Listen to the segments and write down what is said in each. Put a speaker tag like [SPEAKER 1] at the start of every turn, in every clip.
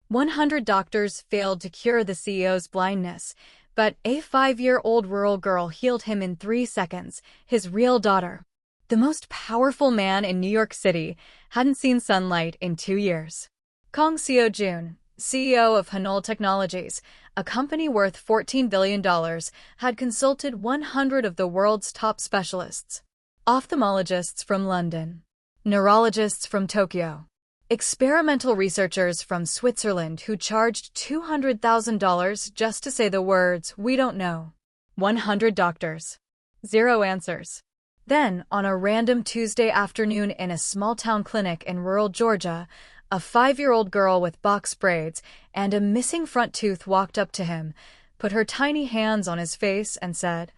[SPEAKER 1] 100 doctors failed to cure the CEO's blindness, but a 5-year-old rural girl healed him in 3 seconds, his real daughter. The most powerful man in New York City hadn't seen sunlight in 2 years. Kang Seo-Jun, CEO of Hanol Technologies, a company worth $14 billion, had consulted 100 of the world's top specialists. Ophthalmologists from London, neurologists from Tokyo, experimental researchers from Switzerland who charged $200,000 just to say the words, "We don't know." 100 doctors. 0 answers. Then, on a random Tuesday afternoon in a small-town clinic in rural Georgia, a 5-year-old girl with box braids and a missing front tooth walked up to him, put her tiny hands on his face, and said,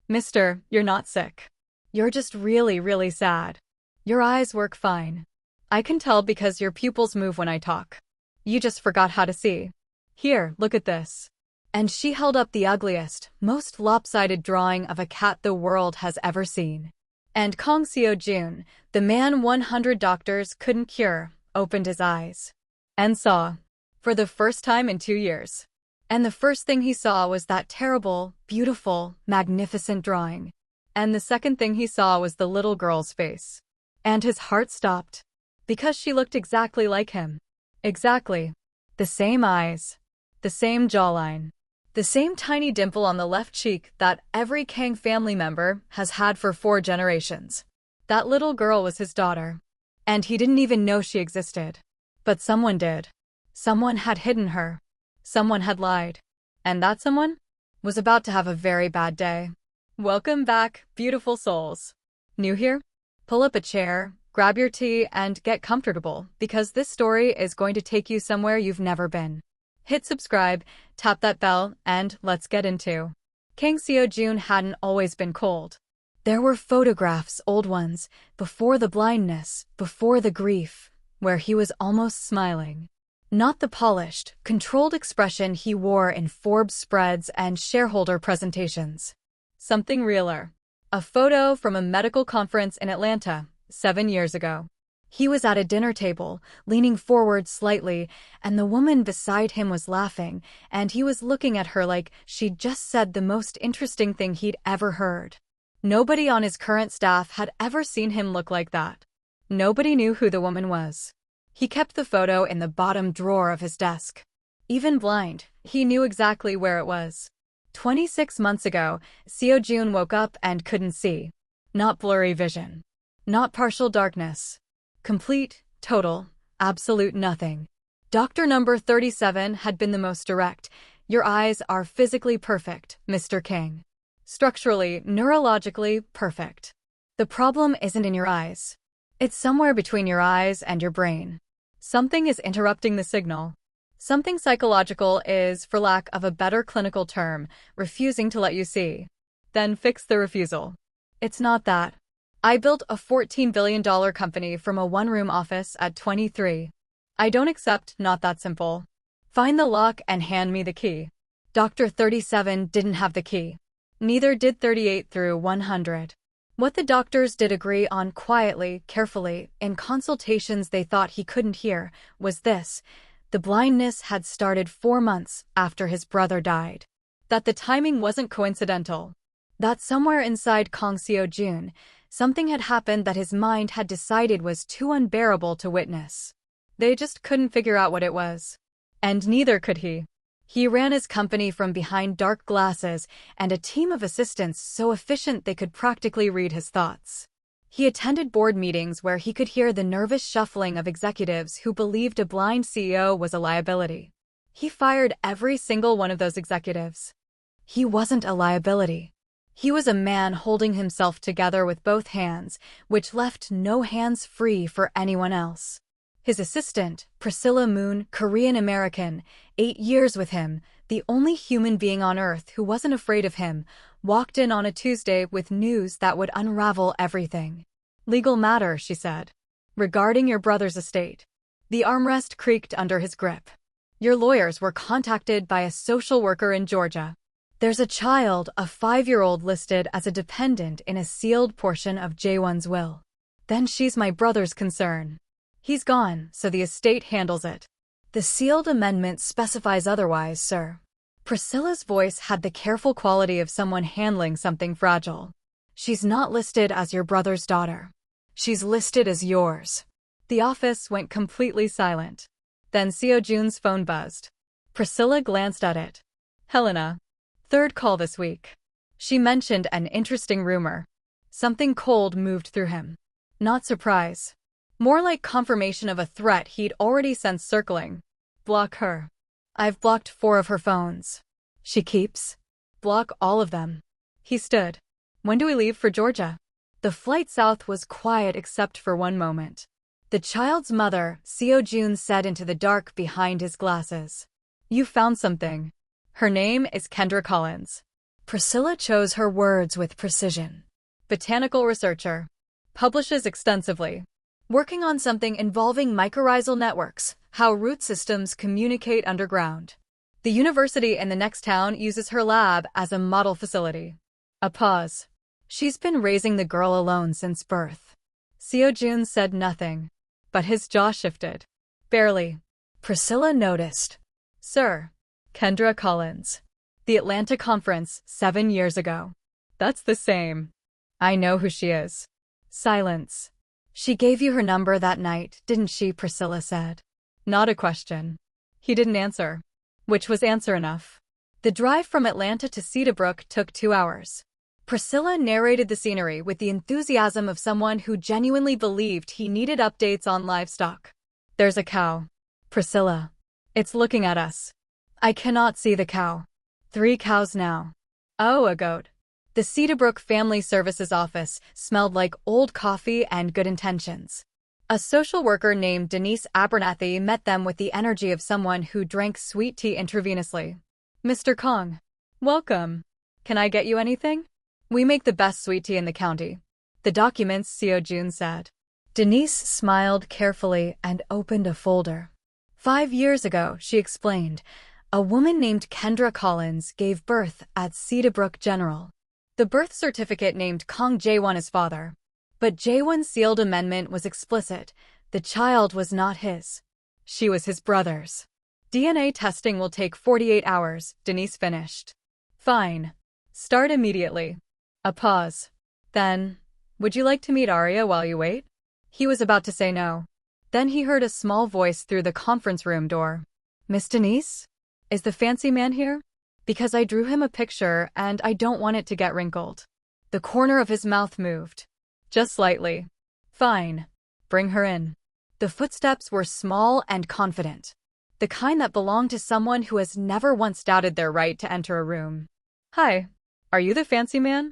[SPEAKER 1] "Mister, you're not sick. You're just really, really sad. Your eyes work fine. I can tell because your pupils move when I talk. You just forgot how to see. Here, look at this." And she held up the ugliest, most lopsided drawing of a cat the world has ever seen. And Kang Seo-Jun, the man 100 doctors couldn't cure, opened his eyes. And saw. For the first time in 2 years. And the first thing he saw was that terrible, beautiful, magnificent drawing. And the second thing he saw was the little girl's face. And his heart stopped. Because she looked exactly like him. Exactly. The same eyes. The same jawline. The same tiny dimple on the left cheek that every Kang family member has had for 4 generations. That little girl was his daughter. And he didn't even know she existed. But someone did. Someone had hidden her. Someone had lied. And that someone was about to have a very bad day. Welcome back, beautiful souls. New here? Pull up a chair, grab your tea, and get comfortable, because this story is going to take you somewhere you've never been. Hit subscribe, tap that bell, and let's get into. Kang Seo-Jun hadn't always been cold. There were photographs, old ones, before the blindness, before the grief, where he was almost smiling. Not the polished, controlled expression he wore in Forbes spreads and shareholder presentations. Something realer. A photo from a medical conference in Atlanta, 7 years ago. He was at a dinner table, leaning forward slightly, and the woman beside him was laughing, and he was looking at her like she'd just said the most interesting thing he'd ever heard. Nobody on his current staff had ever seen him look like that. Nobody knew who the woman was. He kept the photo in the bottom drawer of his desk. Even blind, he knew exactly where it was. 26 months ago, Seo-Jun woke up and couldn't see. Not blurry vision. Not partial darkness. Complete, total, absolute nothing. Doctor number 37 had been the most direct. Your eyes are physically perfect, Mr. Kang. Structurally, neurologically, perfect. The problem isn't in your eyes. It's somewhere between your eyes and your brain. Something is interrupting the signal. Something psychological is, for lack of a better clinical term, refusing to let you see. Then fix the refusal. It's not that. I built a $14 billion company from a one-room office at 23. I don't accept not that simple. Find the lock and hand me the key. Dr. 37 didn't have the key. Neither did 38 through 100. What the doctors did agree on quietly, carefully, in consultations they thought he couldn't hear, was this: the blindness had started 4 months after his brother died. That the timing wasn't coincidental. That somewhere inside Kang Seo-Jun, something had happened that his mind had decided was too unbearable to witness. They just couldn't figure out what it was. And neither could he. He ran his company from behind dark glasses and a team of assistants so efficient they could practically read his thoughts. He attended board meetings where he could hear the nervous shuffling of executives who believed a blind CEO was a liability. He fired every single one of those executives. He wasn't a liability. He was a man holding himself together with both hands, which left no hands free for anyone else. His assistant, Priscilla Moon, Korean-American, 8 years with him, the only human being on Earth who wasn't afraid of him, walked in on a Tuesday with news that would unravel everything. "Legal matter," she said. "Regarding your brother's estate." The armrest creaked under his grip. "Your lawyers were contacted by a social worker in Georgia. There's a child, a 5-year-old, listed as a dependent in a sealed portion of Jaewon's will. Then she's my brother's concern. He's gone, so the estate handles it. The sealed amendment specifies otherwise, sir. Priscilla's voice had the careful quality of someone handling something fragile. She's not listed as your brother's daughter. She's listed as yours. The office went completely silent. Then Seo-Jun's phone buzzed. Priscilla glanced at it. Helena. Third call this week. She mentioned an interesting rumor. Something cold moved through him. Not surprise. More like confirmation of a threat he'd already sensed circling. Block her. I've blocked 4 of her phones. She keeps. Block all of them. He stood. When do we leave for Georgia? The flight south was quiet except for one moment. The child's mother, Seo-Jun, said into the dark behind his glasses. You found something. Her name is Kendra Collins. Priscilla chose her words with precision. Botanical researcher. Publishes extensively. Working on something involving mycorrhizal networks, how root systems communicate underground. The university in the next town uses her lab as a model facility. A pause. She's been raising the girl alone since birth. Seo-Jun said nothing, but his jaw shifted. Barely. Priscilla noticed. Sir. Kendra Collins. The Atlanta conference 7 years ago. That's the same. I know who she is. Silence. She gave you her number that night, didn't she? Priscilla said. Not a question. He didn't answer. Which was answer enough. The drive from Atlanta to Cedarbrook took 2 hours. Priscilla narrated the scenery with the enthusiasm of someone who genuinely believed he needed updates on livestock. There's a cow. Priscilla. It's looking at us. I cannot see the cow. 3 cows now. Oh, a goat. The Cedarbrook Family Services office smelled like old coffee and good intentions. A social worker named Denise Abernathy met them with the energy of someone who drank sweet tea intravenously. Mr. Kang. Welcome. Can I get you anything? We make the best sweet tea in the county. The documents, Seo-Jun said. Denise smiled carefully and opened a folder. 5 years ago, she explained, a woman named Kendra Collins gave birth at Cedarbrook General. The birth certificate named Kang Jae-won as father. But Jae-won's sealed amendment was explicit. The child was not his. She was his brother's. DNA testing will take 48 hours, Denise finished. Fine. Start immediately. A pause. Then, would you like to meet Arya while you wait? He was about to say no. Then he heard a small voice through the conference room door. Miss Denise? Is the fancy man here? Because I drew him a picture and I don't want it to get wrinkled. The corner of his mouth moved. Just slightly. Fine. Bring her in. The footsteps were small and confident. The kind that belonged to someone who has never once doubted their right to enter a room. Hi. Are you the fancy man?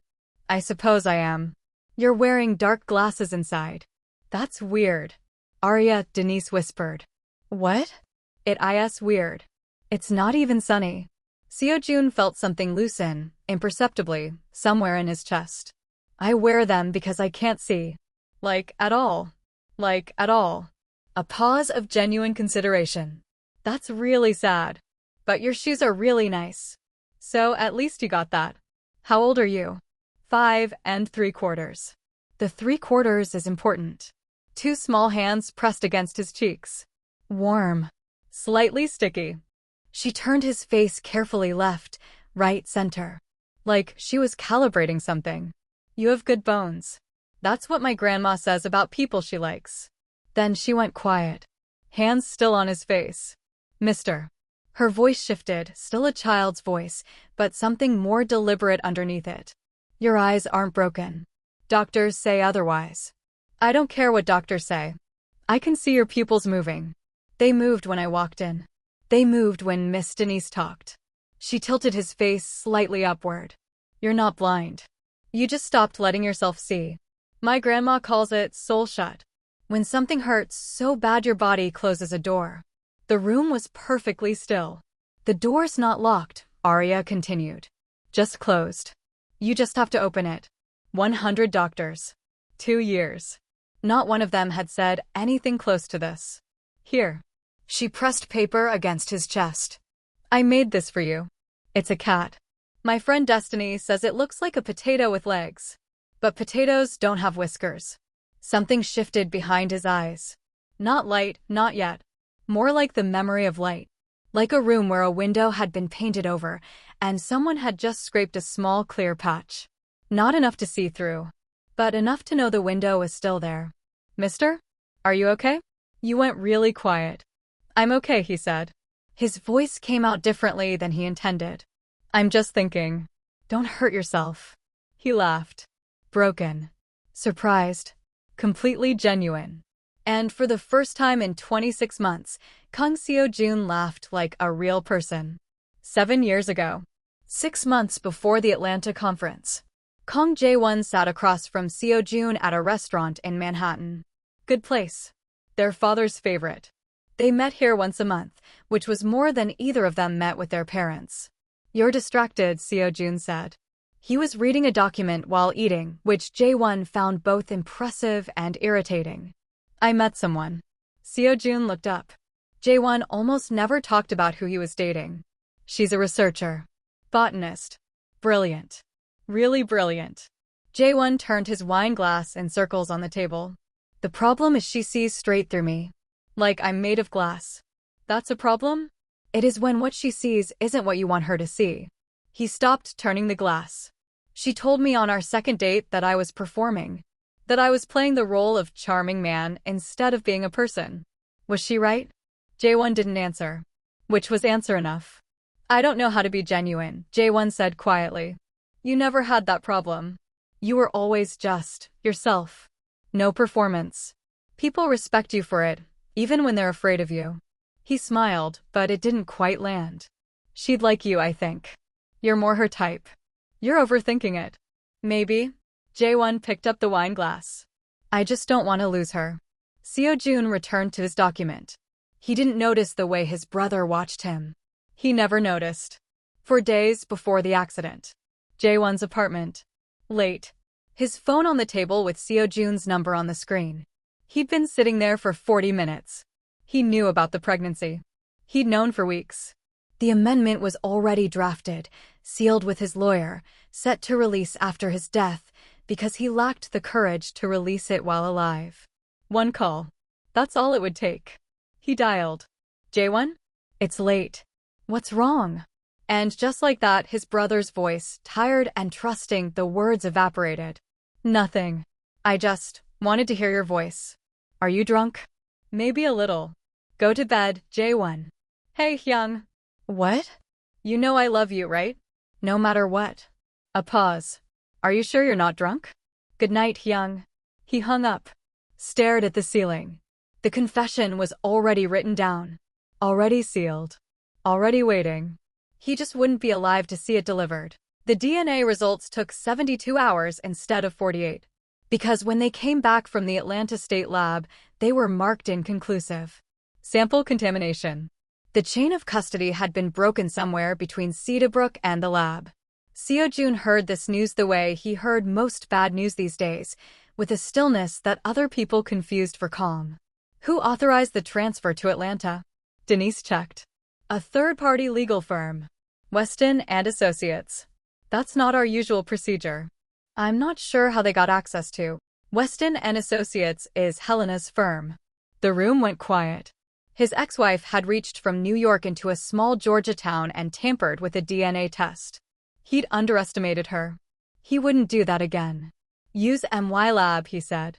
[SPEAKER 1] I suppose I am. You're wearing dark glasses inside. That's weird. Arya, Denise whispered. What? It is weird. It's not even sunny. Seo-Jun felt something loosen, imperceptibly, somewhere in his chest. I wear them because I can't see. Like, at all. Like, at all. A pause of genuine consideration. That's really sad. But your shoes are really nice. So, at least you got that. How old are you? 5 3/4. The 3/4 is important. 2 small hands pressed against his cheeks. Warm. Slightly sticky. She turned his face carefully left, right, center. Like she was calibrating something. You have good bones. That's what my grandma says about people she likes. Then she went quiet. Hands still on his face. Mister. Her voice shifted, still a child's voice, but something more deliberate underneath it. Your eyes aren't broken. Doctors say otherwise. I don't care what doctors say. I can see your pupils moving. They moved when I walked in. They moved when Miss Denise talked. She tilted his face slightly upward. You're not blind. You just stopped letting yourself see. My grandma calls it soul shut. When something hurts so bad your body closes a door. The room was perfectly still. The door's not locked, Arya continued. Just closed. You just have to open it. 100 doctors. 2 years. Not one of them had said anything close to this. Here. She pressed paper against his chest. I made this for you. It's a cat. My friend Destiny says it looks like a potato with legs. But potatoes don't have whiskers. Something shifted behind his eyes. Not light, not yet. More like the memory of light. Like a room where a window had been painted over, and someone had just scraped a small clear patch. Not enough to see through, but enough to know the window was still there. "Mister? Are you okay?" You went really quiet. "I'm okay," he said. His voice came out differently than he intended. "I'm just thinking. Don't hurt yourself." He laughed. Broken. Surprised. Completely genuine. And for the first time in 26 months, Kang Seo-Jun laughed like a real person. 7 years ago. 6 months before the Atlanta conference. Kang Jae-won sat across from Seo-Jun at a restaurant in Manhattan. Good place. Their father's favorite. They met here once a month, which was more than either of them met with their parents. "You're distracted," Seo-Jun said. He was reading a document while eating, which Jae-won found both impressive and irritating. "I met someone." Seo-Jun looked up. Jae-won almost never talked about who he was dating. "She's a researcher. Botanist. Brilliant. Really brilliant." Jae-won turned his wine glass in circles on the table. "The problem is she sees straight through me. Like I'm made of glass." "That's a problem?" "It is when what she sees isn't what you want her to see." He stopped turning the glass. "She told me on our second date that I was performing. That I was playing the role of charming man instead of being a person. Was she right?" Jae-won didn't answer. Which was answer enough. "I don't know how to be genuine," Jae-won said quietly. "You never had that problem. You were always just yourself. No performance. People respect you for it, even when they're afraid of you." He smiled, but it didn't quite land. "She'd like you, I think. You're more her type." "You're overthinking it." "Maybe." Jae-won picked up the wine glass. "I just don't want to lose her." Seo-Jun returned to his document. He didn't notice the way his brother watched him. He never noticed. For days before the accident. Jae-won's apartment. Late. His phone on the table with Seo-Jun's number on the screen. He'd been sitting there for 40 minutes. He knew about the pregnancy. He'd known for weeks. The amendment was already drafted, sealed with his lawyer, set to release after his death, because he lacked the courage to release it while alive. One call. That's all it would take. He dialed. "Jae-won? It's late. What's wrong?" And just like that, his brother's voice, tired and trusting, the words evaporated. "Nothing. I just wanted to hear your voice. Are you drunk?" "Maybe a little." "Go to bed, Jae-won." "Hey, Hyung." "What?" "You know I love you, right? No matter what." A pause. "Are you sure you're not drunk?" "Good night, Hyung." He hung up. Stared at the ceiling. The confession was already written down. Already sealed. Already waiting. He just wouldn't be alive to see it delivered. The DNA results took 72 hours instead of 48. Because when they came back from the Atlanta State Lab, they were marked inconclusive. Sample contamination. The chain of custody had been broken somewhere between Cedarbrook and the lab. Seo-Jun heard this news the way he heard most bad news these days, with a stillness that other people confused for calm. Who authorized the transfer to Atlanta? Denise checked. A third-party legal firm. Weston and Associates. That's not our usual procedure. I'm not sure how they got access to. Weston and Associates is Helena's firm. The room went quiet. His ex-wife had reached from New York into a small Georgia town and tampered with a DNA test. He'd underestimated her. He wouldn't do that again. Use MY Lab, he said.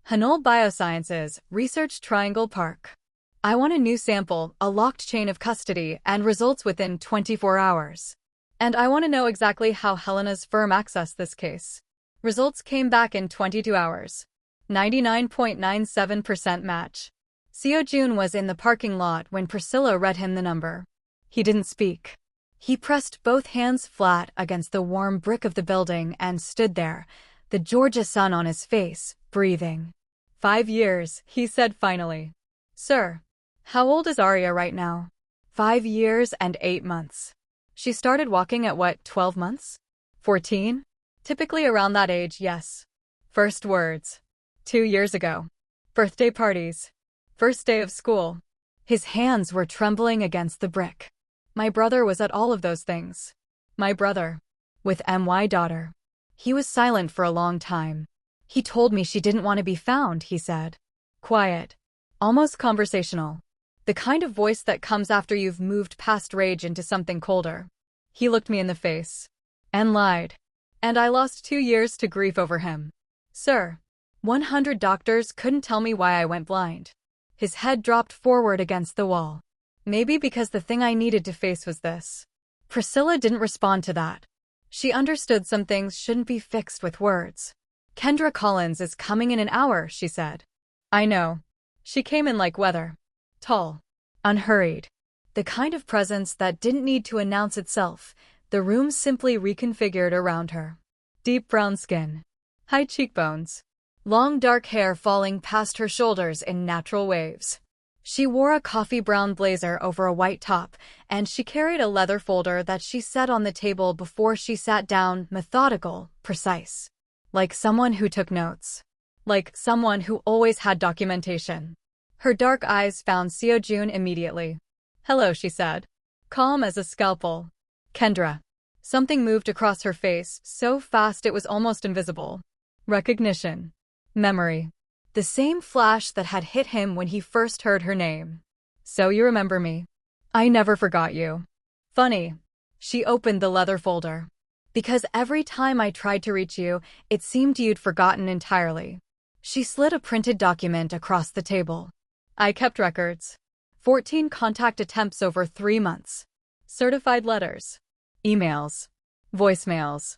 [SPEAKER 1] Hanol Biosciences, Research Triangle Park. I want a new sample, a locked chain of custody, and results within 24 hours. And I want to know exactly how Helena's firm accessed this case. Results came back in 22 hours. 99.97% match. Seo-Jun was in the parking lot when Priscilla read him the number. He didn't speak. He pressed both hands flat against the warm brick of the building and stood there, the Georgia sun on his face, breathing. 5 years, he said finally. Sir, how old is Arya right now? 5 years and 8 months. She started walking at what, 12 months? 14? Typically around that age, yes. First words. 2 years ago. Birthday parties. First day of school. His hands were trembling against the brick. My brother was at all of those things. My brother. With my daughter. He was silent for a long time. He told me she didn't want to be found, he said. Quiet. Almost conversational. The kind of voice that comes after you've moved past rage into something colder. He looked me in the face. And lied. And I lost 2 years to grief over him. Sir, 100 doctors couldn't tell me why I went blind. His head dropped forward against the wall. Maybe because the thing I needed to face was this. Priscilla didn't respond to that. She understood some things shouldn't be fixed with words. Kendra Collins is coming in an hour, she said. I know. She came in like weather. Tall. Unhurried. The kind of presence that didn't need to announce itself. The room simply reconfigured around her. Deep brown skin. High cheekbones. Long dark hair falling past her shoulders in natural waves. She wore a coffee brown blazer over a white top, and she carried a leather folder that she set on the table before she sat down, methodical, precise. Like someone who took notes. Like someone who always had documentation. Her dark eyes found Seo-Jun immediately. Hello, she said. Calm as a scalpel. Kendra. Something moved across her face, so fast it was almost invisible. Recognition. Memory. The same flash that had hit him when he first heard her name. So you remember me. I never forgot you. Funny. She opened the leather folder. Because every time I tried to reach you, it seemed you'd forgotten entirely. She slid a printed document across the table. I kept records. 14 contact attempts over 3 months. Certified letters. Emails. Voicemails.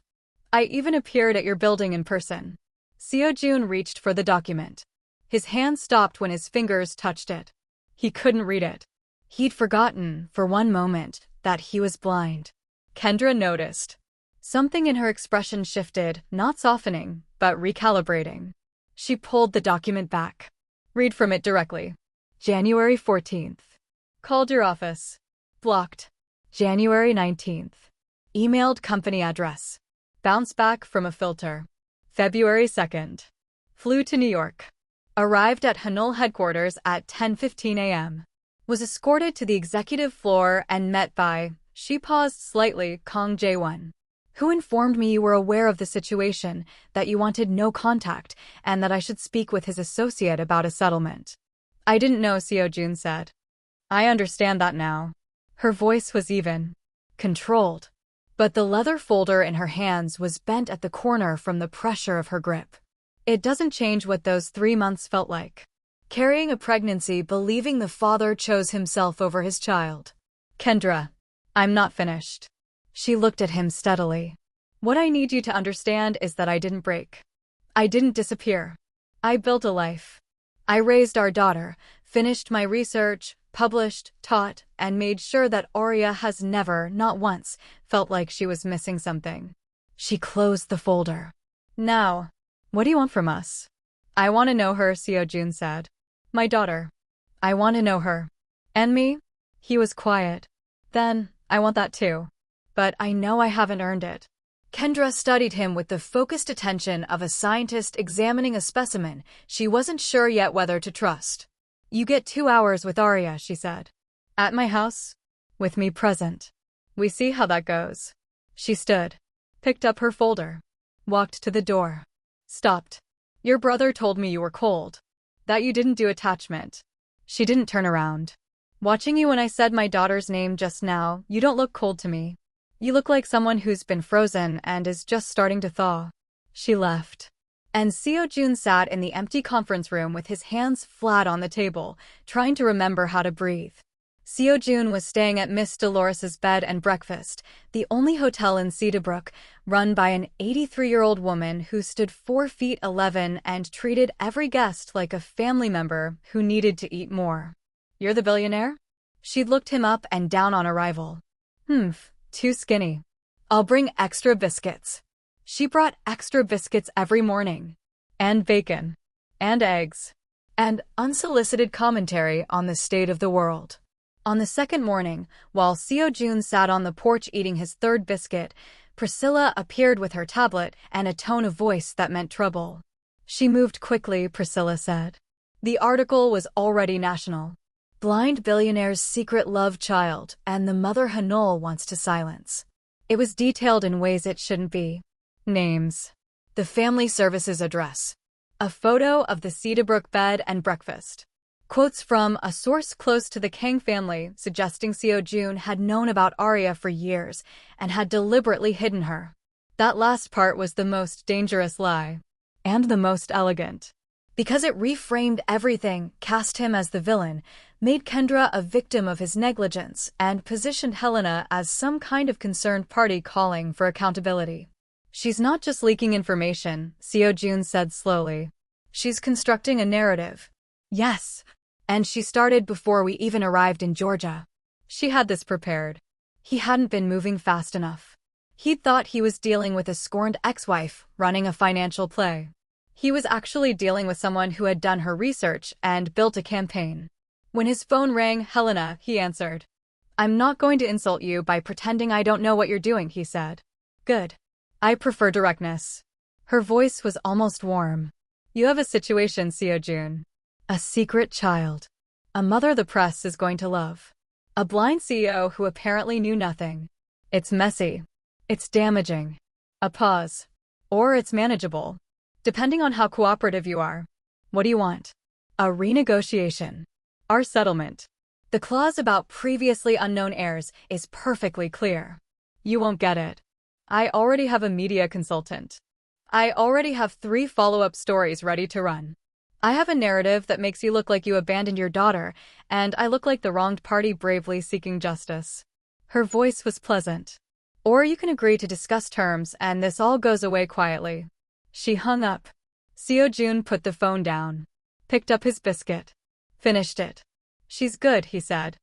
[SPEAKER 1] I even appeared at your building in person. Seo-Jun reached for the document. His hand stopped when his fingers touched it. He couldn't read it. He'd forgotten, for one moment, that he was blind. Kendra noticed. Something in her expression shifted, not softening, but recalibrating. She pulled the document back. Read from it directly. January 14th. Called your office. Blocked. January 19th. Emailed company address. Bounce back from a filter. February 2nd. Flew to New York. Arrived at Hanul headquarters at 10:15 a.m. Was escorted to the executive floor and met by, she paused slightly, Kang Seo-Jun. Who informed me you were aware of the situation, that you wanted no contact, and that I should speak with his associate about a settlement. I didn't know, Seo-Jun said. I understand that now. Her voice was even. Controlled. But the leather folder in her hands was bent at the corner from the pressure of her grip. It doesn't change what those 3 months felt like. Carrying a pregnancy, believing the father chose himself over his child. Kendra. I'm not finished. She looked at him steadily. What I need you to understand is that I didn't break. I didn't disappear. I built a life. I raised our daughter, finished my research, published, taught, and made sure that Arya has never, not once, felt like she was missing something. She closed the folder. Now, what do you want from us? I want to know her, Seo-Jun said. My daughter. I want to know her. And me? He was quiet. Then, I want that too. But I know I haven't earned it. Kendra studied him with the focused attention of a scientist examining a specimen she wasn't sure yet whether to trust. You get 2 hours with Arya, she said. At my house? With me present. We see how that goes. She stood. Picked up her folder. Walked to the door. Stopped. Your brother told me you were cold. That you didn't do attachment. She didn't turn around. Watching you when I said my daughter's name just now, you don't look cold to me. You look like someone who's been frozen and is just starting to thaw. She left. And Seo-Jun sat in the empty conference room with his hands flat on the table, trying to remember how to breathe. Seo-Jun was staying at Miss Dolores's bed and breakfast, the only hotel in Cedarbrook, run by an 83-year-old woman who stood 4'11" and treated every guest like a family member who needed to eat more. You're the billionaire? She'd looked him up and down on arrival. Too skinny. I'll bring extra biscuits. She brought extra biscuits every morning. And bacon. And eggs. And unsolicited commentary on the state of the world. On the second morning, while Seo-Jun sat on the porch eating his third biscuit, Priscilla appeared with her tablet and a tone of voice that meant trouble. She moved quickly, Priscilla said. The article was already national. Blind billionaire's secret love child, and the mother Hanul wants to silence. It was detailed in ways it shouldn't be. Names. The family services address. A photo of the Cedarbrook bed and breakfast. Quotes from a source close to the Kang family suggesting Seo-Jun had known about Arya for years and had deliberately hidden her. That last part was the most dangerous lie. And the most elegant. Because it reframed everything, cast him as the villain, made Kendra a victim of his negligence, and positioned Helena as some kind of concerned party calling for accountability. She's not just leaking information, Seo-Jun said slowly. She's constructing a narrative. Yes. And she started before we even arrived in Georgia. She had this prepared. He hadn't been moving fast enough. He'd thought he was dealing with a scorned ex-wife, running a financial play. He was actually dealing with someone who had done her research and built a campaign. When his phone rang, Helena, he answered. I'm not going to insult you by pretending I don't know what you're doing, he said. Good. I prefer directness. Her voice was almost warm. You have a situation, Seo-Jun. A secret child. A mother the press is going to love. A blind CEO who apparently knew nothing. It's messy. It's damaging. A pause. Or it's manageable. Depending on how cooperative you are. What do you want? A renegotiation. Our settlement. The clause about previously unknown heirs is perfectly clear. You won't get it. I already have a media consultant. I already have 3 follow-up stories ready to run. I have a narrative that makes you look like you abandoned your daughter, and I look like the wronged party bravely seeking justice. Her voice was pleasant. Or you can agree to discuss terms and this all goes away quietly. She hung up. Seo-Jun put the phone down. Picked up his biscuit. Finished it. She's good, he said.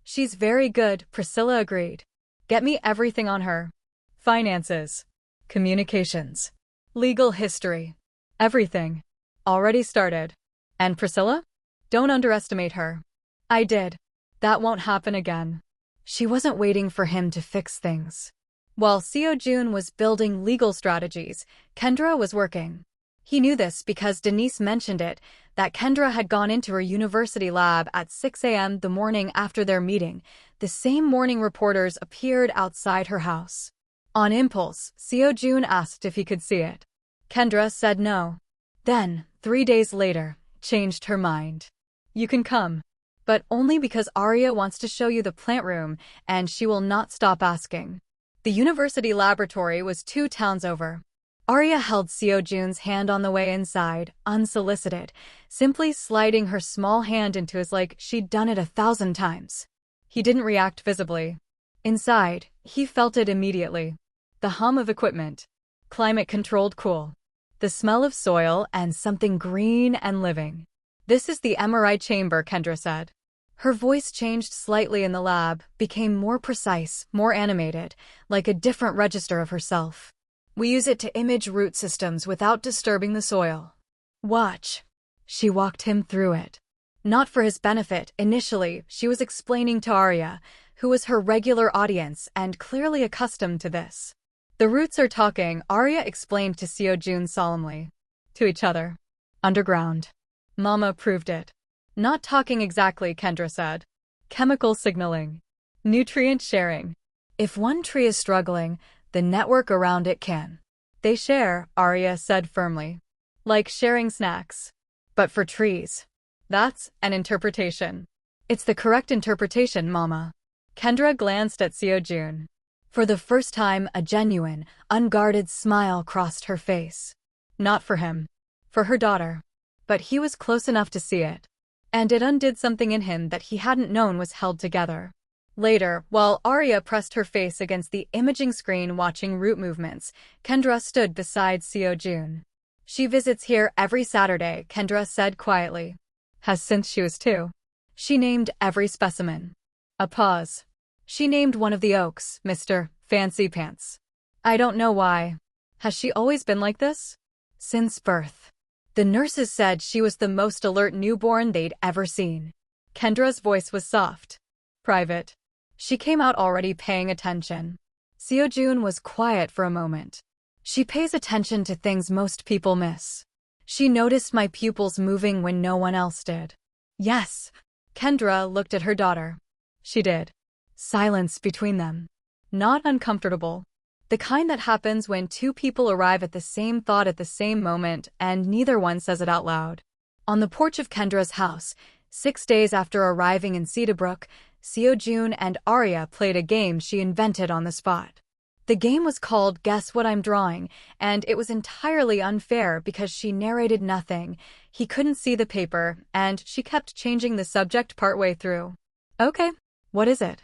[SPEAKER 1] She's very good, Priscilla agreed. Get me everything on her. Finances. Communications. Legal history. Everything. Already started. And Priscilla? Don't underestimate her. I did. That won't happen again. She wasn't waiting for him to fix things. While Seo-Jun was building legal strategies, Kendra was working. He knew this because Denise mentioned it, that Kendra had gone into her university lab at 6 a.m. the morning after their meeting. The same morning reporters appeared outside her house. On impulse, Seo-Jun asked if he could see it. Kendra said no. Then, 3 days later, changed her mind. You can come. But only because Arya wants to show you the plant room, and she will not stop asking. The university laboratory was 2 towns over. Arya held Seo-Jun's hand on the way inside, unsolicited, simply sliding her small hand into his like she'd done it 1,000 times. He didn't react visibly. Inside, he felt it immediately. The hum of equipment. Climate-controlled cool. The smell of soil and something green and living. This is the MRI chamber, Kendra said. Her voice changed slightly in the lab, became more precise, more animated, like a different register of herself. We use it to image root systems without disturbing the soil. Watch. She walked him through it. Not for his benefit, initially, she was explaining to Arya, who was her regular audience and clearly accustomed to this. The roots are talking, Arya explained to Seo-Jun solemnly. To each other. Underground. Mama proved it. Not talking exactly, Kendra said. Chemical signaling. Nutrient sharing. If one tree is struggling, the network around it can. They share, Arya said firmly. Like sharing snacks. But for trees. That's an interpretation. It's the correct interpretation, Mama. Kendra glanced at Seo-Jun. For the first time, a genuine, unguarded smile crossed her face. Not for him. For her daughter. But he was close enough to see it. And it undid something in him that he hadn't known was held together. Later, while Arya pressed her face against the imaging screen watching root movements, Kendra stood beside Seo-Jun. She visits here every Saturday, Kendra said quietly. Has since she was 2. She named every specimen. A pause. She named one of the oaks, Mr. Fancy Pants. I don't know why. Has she always been like this? Since birth. The nurses said she was the most alert newborn they'd ever seen. Kendra's voice was soft. Private. She came out already paying attention. Seo-Jun was quiet for a moment. She pays attention to things most people miss. She noticed my pupils moving when no one else did. Yes. Kendra looked at her daughter. She did. Silence between them. Not uncomfortable. The kind that happens when 2 people arrive at the same thought at the same moment and neither one says it out loud. On the porch of Kendra's house, 6 days after arriving in Cedarbrooke, Seo-Jun and Arya played a game she invented on the spot. The game was called Guess What I'm Drawing, and it was entirely unfair because she narrated nothing. He couldn't see the paper, and she kept changing the subject partway through. Okay, what is it?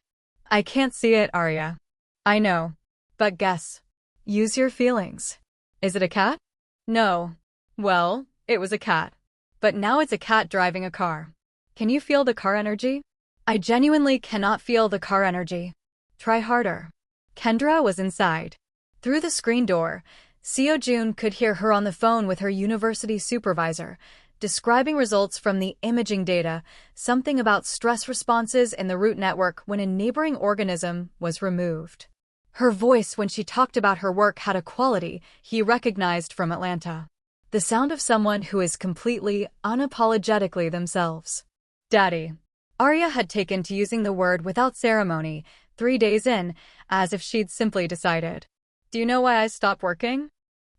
[SPEAKER 1] I can't see it, Arya. I know. But guess. Use your feelings. Is it a cat? No. Well, it was a cat. But now it's a cat driving a car. Can you feel the car energy? I genuinely cannot feel the car energy. Try harder. Kendra was inside. Through the screen door, Seo-Jun could hear her on the phone with her university supervisor, describing results from the imaging data, something about stress responses in the root network when a neighboring organism was removed. Her voice when she talked about her work had a quality he recognized from Atlanta. The sound of someone who is completely, unapologetically themselves. Daddy. Arya had taken to using the word without ceremony, 3 days in, as if she'd simply decided. Do you know why I stopped working?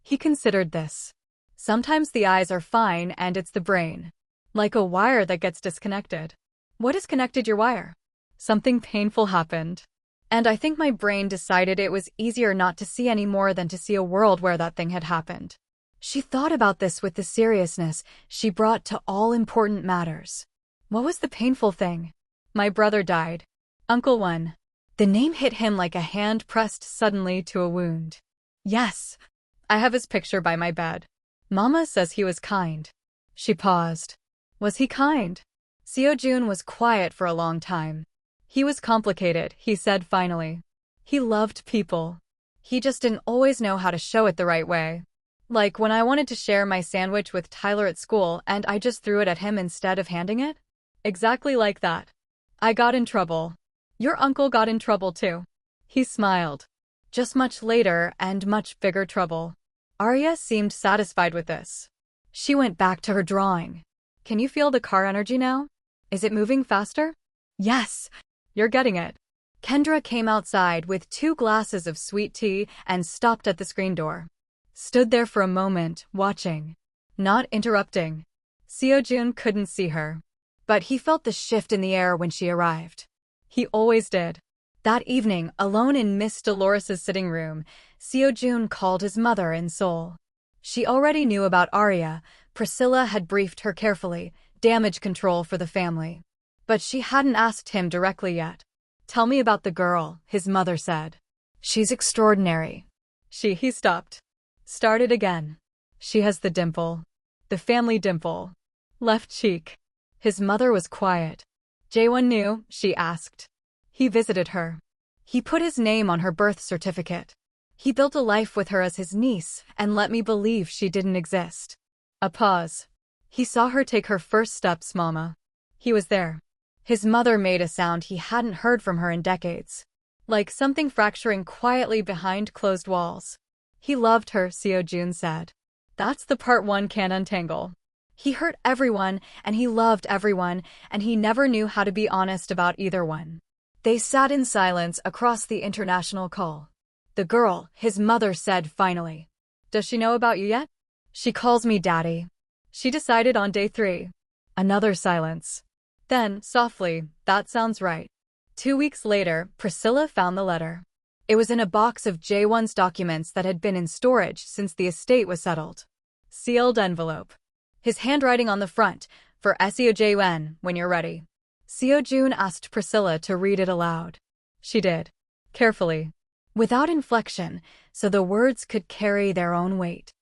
[SPEAKER 1] He considered this. Sometimes the eyes are fine and it's the brain. Like a wire that gets disconnected. What disconnected your wire? Something painful happened. And I think my brain decided it was easier not to see any more than to see a world where that thing had happened. She thought about this with the seriousness she brought to all important matters. What was the painful thing? My brother died. Uncle One. The name hit him like a hand pressed suddenly to a wound. Yes. I have his picture by my bed. Mama says he was kind. She paused. Was he kind? Seo-Jun was quiet for a long time. He was complicated, he said finally. He loved people. He just didn't always know how to show it the right way. Like when I wanted to share my sandwich with Tyler at school and I just threw it at him instead of handing it? Exactly like that. I got in trouble. Your uncle got in trouble too. He smiled. Just much later and much bigger trouble. Arya seemed satisfied with this. She went back to her drawing. Can you feel the car energy now? Is it moving faster? Yes. You're getting it. Kendra came outside with 2 glasses of sweet tea and stopped at the screen door. Stood there for a moment, watching. Not interrupting. Seo-Jun couldn't see her. But he felt the shift in the air when she arrived. He always did. That evening, alone in Miss Dolores's sitting room, Seo-Jun called his mother in Seoul. She already knew about Arya. Priscilla had briefed her carefully, damage control for the family. But she hadn't asked him directly yet. Tell me about the girl, his mother said. She's extraordinary. He stopped. Started again. She has the dimple. The family dimple. Left cheek. His mother was quiet. Jaewon knew, she asked. He visited her. He put his name on her birth certificate. He built a life with her as his niece and let me believe she didn't exist. A pause. He saw her take her first steps, Mama. He was there. His mother made a sound he hadn't heard from her in decades. Like something fracturing quietly behind closed walls. He loved her, Seo-Jun said. That's the part one can't untangle. He hurt everyone, and he loved everyone, and he never knew how to be honest about either one. They sat in silence across the international call. The girl, his mother said finally. Does she know about you yet? She calls me Daddy. She decided on day 3. Another silence. Then, softly, that sounds right. 2 weeks later, Priscilla found the letter. It was in a box of Jaewon's documents that had been in storage since the estate was settled. Sealed envelope. His handwriting on the front, for Seo-Jun, when you're ready. Seo-Jun asked Priscilla to read it aloud. She did. Carefully. Without inflection, so the words could carry their own weight.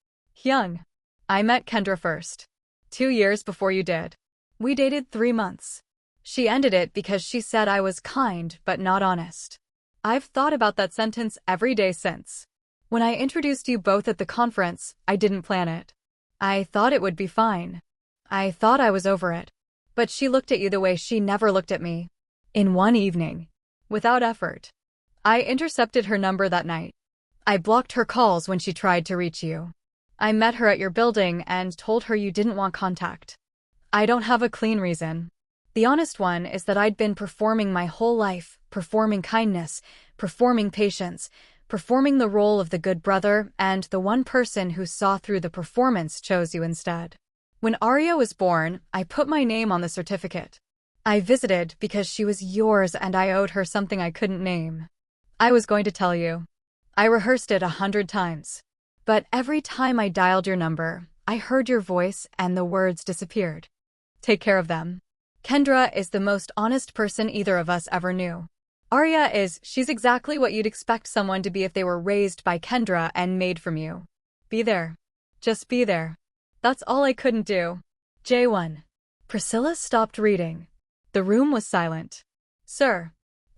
[SPEAKER 1] Hyung. I met Kendra first. 2 years before you did. We dated 3 months. She ended it because she said I was kind but not honest. I've thought about that sentence every day since. When I introduced you both at the conference, I didn't plan it. I thought it would be fine. I thought I was over it. But she looked at you the way she never looked at me. In one evening. Without effort. I intercepted her number that night. I blocked her calls when she tried to reach you. I met her at your building and told her you didn't want contact. I don't have a clean reason. The honest one is that I'd been performing my whole life, performing kindness, performing patience, performing the role of the good brother, and the one person who saw through the performance chose you instead. When Arya was born, I put my name on the certificate. I visited because she was yours and I owed her something I couldn't name. I was going to tell you. I rehearsed it 100 times. But every time I dialed your number, I heard your voice and the words disappeared. Take care of them. Kendra is the most honest person either of us ever knew. She's exactly what you'd expect someone to be if they were raised by Kendra and made from you. Be there. Just be there. That's all I couldn't do. J1. Priscilla stopped reading. The room was silent. Sir.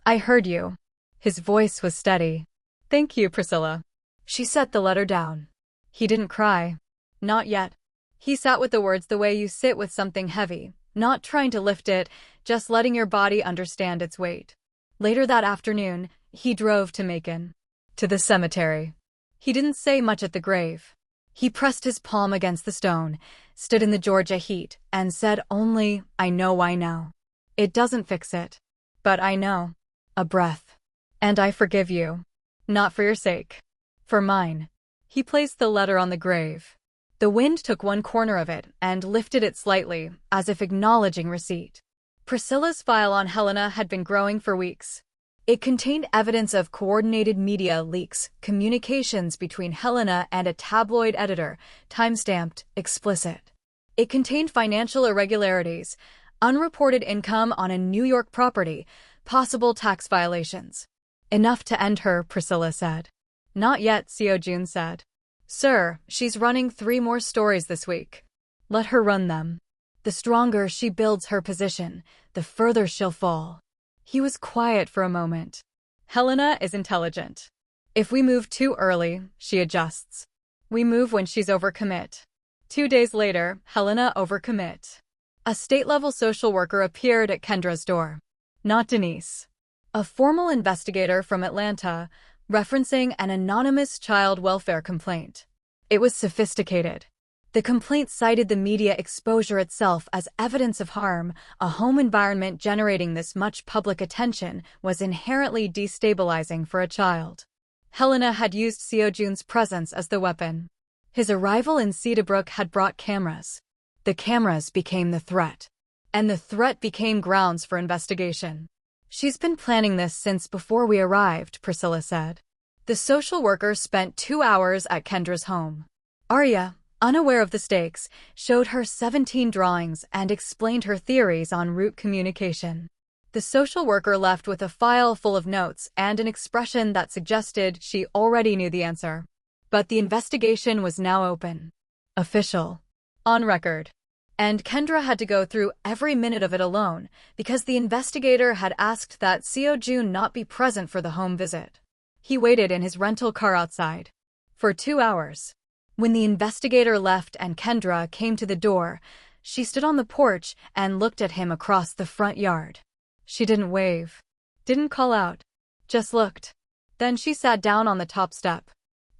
[SPEAKER 1] I heard you. His voice was steady. Thank you, Priscilla. She set the letter down. He didn't cry. Not yet. He sat with the words the way you sit with something heavy, not trying to lift it, just letting your body understand its weight. Later that afternoon, he drove to Macon. To the cemetery. He didn't say much at the grave. He pressed his palm against the stone, stood in the Georgia heat, and said only, I know why now. It doesn't fix it. But I know. A breath. And I forgive you. Not for your sake. For mine. He placed the letter on the grave. The wind took one corner of it and lifted it slightly, as if acknowledging receipt. Priscilla's file on Helena had been growing for weeks. It contained evidence of coordinated media leaks, communications between Helena and a tabloid editor, time-stamped, explicit. It contained financial irregularities, unreported income on a New York property, possible tax violations. Enough to end her, Priscilla said. Not yet, Seo-Jun said. Sir, she's running 3 more stories this week. Let her run them. The stronger she builds her position, the further she'll fall. He was quiet for a moment. Helena is intelligent. If we move too early, she adjusts. We move when she's overcommit. 2 days later, Helena overcommit. A state-level social worker appeared at Kendra's door. Not Denise. A formal investigator from Atlanta, referencing an anonymous child welfare complaint. It was sophisticated. The complaint cited the media exposure itself as evidence of harm. A home environment generating this much public attention was inherently destabilizing for a child. Helena had used Seo-Jun's presence as the weapon. His arrival in Cedarbrook had brought cameras. The cameras became the threat. And the threat became grounds for investigation. She's been planning this since before we arrived, Priscilla said. The social worker spent 2 hours at Kendra's home. Arya, unaware of the stakes, showed her 17 drawings and explained her theories on route communication. The social worker left with a file full of notes and an expression that suggested she already knew the answer. But the investigation was now open. Official. On record. And Kendra had to go through every minute of it alone, because the investigator had asked that Seo-Jun not be present for the home visit. He waited in his rental car outside. For 2 hours. When the investigator left and Kendra came to the door, she stood on the porch and looked at him across the front yard. She didn't wave. Didn't call out. Just looked. Then she sat down on the top step.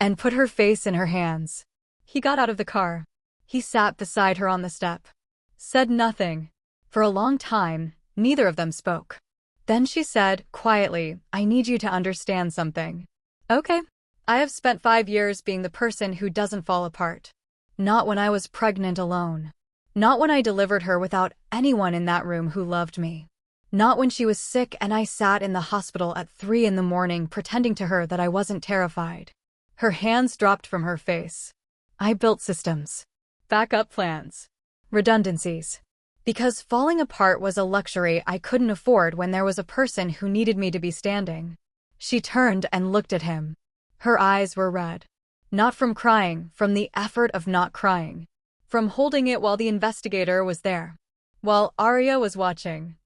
[SPEAKER 1] And put her face in her hands. He got out of the car. He sat beside her on the step. Said nothing. For a long time, neither of them spoke. Then she said, quietly, I need you to understand something. Okay. I have spent 5 years being the person who doesn't fall apart. Not when I was pregnant alone. Not when I delivered her without anyone in that room who loved me. Not when she was sick and I sat in the hospital at 3 in the morning pretending to her that I wasn't terrified. Her hands dropped from her face. I built systems. Backup plans. Redundancies. Because falling apart was a luxury I couldn't afford when there was a person who needed me to be standing. She turned and looked at him. Her eyes were red. Not from crying, from the effort of not crying. From holding it while the investigator was there. While Arya was watching.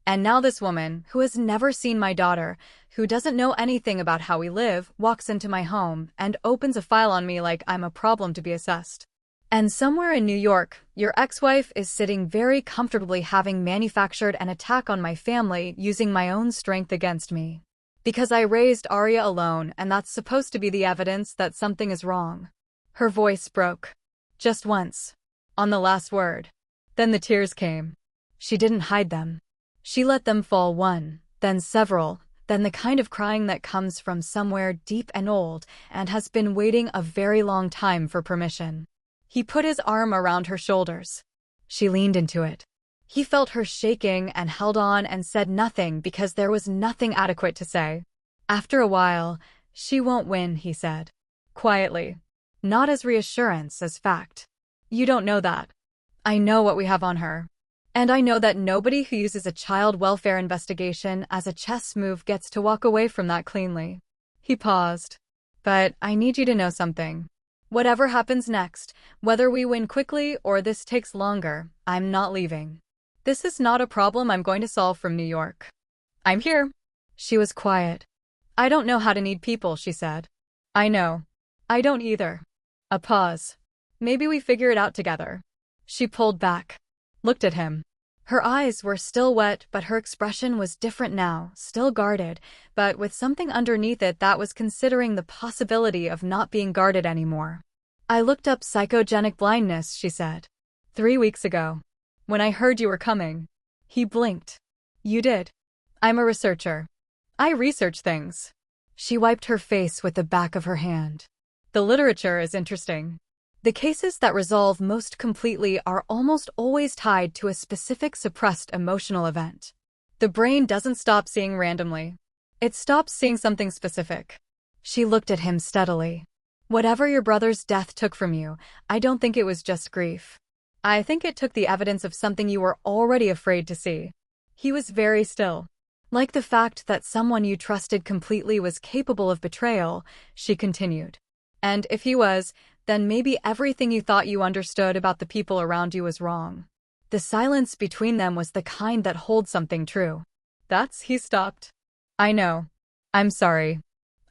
[SPEAKER 1] And now this woman, who has never seen my daughter, who doesn't know anything about how we live, walks into my home and opens a file on me like I'm a problem to be assessed. And somewhere in New York, your ex-wife is sitting very comfortably having manufactured an attack on my family using my own strength against me. Because I raised Arya alone and that's supposed to be the evidence that something is wrong. Her voice broke. Just once. On the last word. Then the tears came. She didn't hide them. She let them fall one, then several, then the kind of crying that comes from somewhere deep and old and has been waiting a very long time for permission. He put his arm around her shoulders. She leaned into it. He felt her shaking and held on and said nothing because there was nothing adequate to say. After a while, "She won't win," he said. Quietly. Not as reassurance, as fact. "You don't know that. I know what we have on her. And I know that nobody who uses a child welfare investigation as a chess move gets to walk away from that cleanly." He paused. "But I need you to know something. Whatever happens next, whether we win quickly or this takes longer, I'm not leaving. This is not a problem I'm going to solve from New York. I'm here." She was quiet. "I don't know how to need people," she said. "I know. I don't either." A pause. "Maybe we figure it out together." She pulled back. Looked at him. Her eyes were still wet, but her expression was different now, still guarded, but with something underneath it that was considering the possibility of not being guarded anymore. "I looked up psychogenic blindness," she said. 3 weeks ago. When I heard you were coming." He blinked. "You did?" "I'm a researcher. I research things." She wiped her face with the back of her hand. "The literature is interesting. The cases that resolve most completely are almost always tied to a specific suppressed emotional event. The brain doesn't stop seeing randomly. It stops seeing something specific." She looked at him steadily. "Whatever your brother's death took from you, I don't think it was just grief. I think it took the evidence of something you were already afraid to see." He was very still. "Like the fact that someone you trusted completely was capable of betrayal," she continued. "And if he was, then maybe everything you thought you understood about the people around you was wrong. The silence between them was the kind that holds something true." He stopped. "I know. I'm sorry.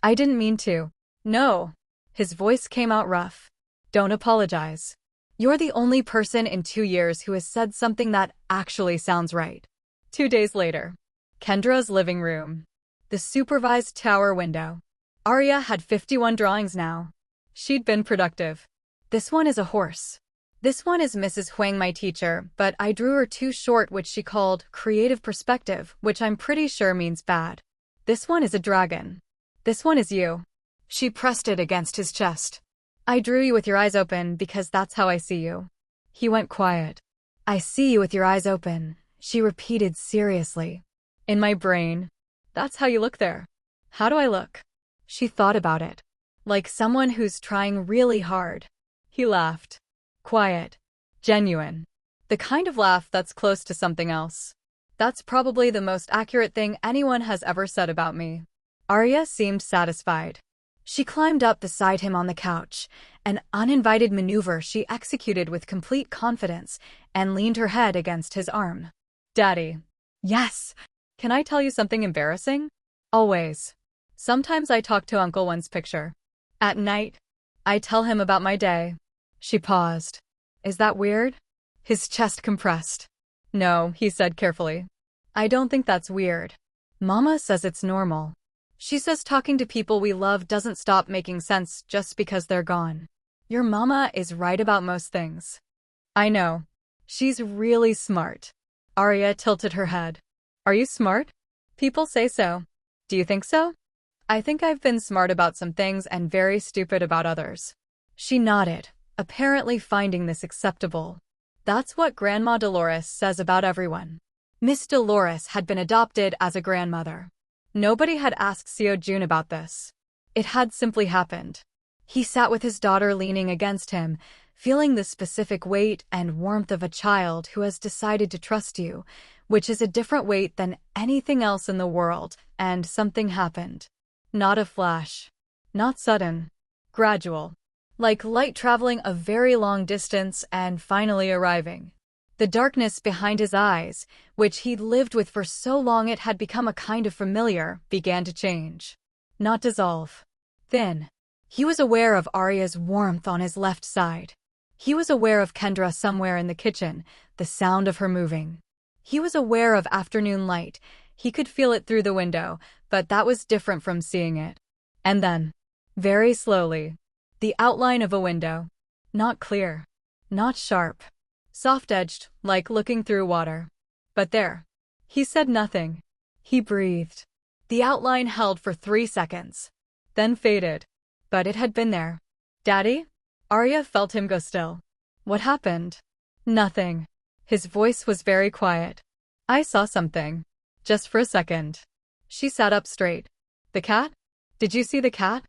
[SPEAKER 1] I didn't mean to." "No." His voice came out rough. "Don't apologize. You're the only person in 2 years who has said something that actually sounds right." 2 days later. Kendra's living room. The supervised tower window. Arya had 51 drawings now. She'd been productive. "This one is a horse. This one is Mrs. Huang, my teacher, but I drew her too short, which she called creative perspective, which I'm pretty sure means bad. This one is a dragon. This one is you." She pressed it against his chest. "I drew you with your eyes open because that's how I see you." He went quiet. "I see you with your eyes open," she repeated seriously. "In my brain. That's how you look there." "How do I look?" She thought about it. "Like someone who's trying really hard." He laughed. Quiet. Genuine. The kind of laugh that's close to something else. "That's probably the most accurate thing anyone has ever said about me." Arya seemed satisfied. She climbed up beside him on the couch, an uninvited maneuver she executed with complete confidence, and leaned her head against his arm. "Daddy." "Yes." "Can I tell you something embarrassing?" "Always." "Sometimes I talk to Uncle One's picture. At night. I tell him about my day." She paused. "Is that weird?" His chest compressed. "No," he said carefully. "I don't think that's weird. Mama says it's normal. She says talking to people we love doesn't stop making sense just because they're gone. Your mama is right about most things." "I know. She's really smart." Arya tilted her head. "Are you smart?" "People say so. Do you think so?" "I think I've been smart about some things and very stupid about others." She nodded, apparently finding this acceptable. "That's what Grandma Dolores says about everyone." Miss Dolores had been adopted as a grandmother. Nobody had asked Seo-Jun about this. It had simply happened. He sat with his daughter leaning against him, feeling the specific weight and warmth of a child who has decided to trust you, which is a different weight than anything else in the world, and something happened. Not a flash. Not sudden. Gradual. Like light traveling a very long distance and finally arriving. The darkness behind his eyes, which he'd lived with for so long it had become a kind of familiar, began to change. Not dissolve. Thin. He was aware of Arya's warmth on his left side. He was aware of Kendra somewhere in the kitchen, the sound of her moving. He was aware of afternoon light. He could feel it through the window, but that was different from seeing it. And then, very slowly, the outline of a window. Not clear. Not sharp. Soft-edged, like looking through water. But there. He said nothing. He breathed. The outline held for 3 seconds. Then faded. But it had been there. "Daddy?" Arya felt him go still. "What happened?" "Nothing." His voice was very quiet. I saw something. Just for a second. She sat up straight. The cat? Did you see the cat?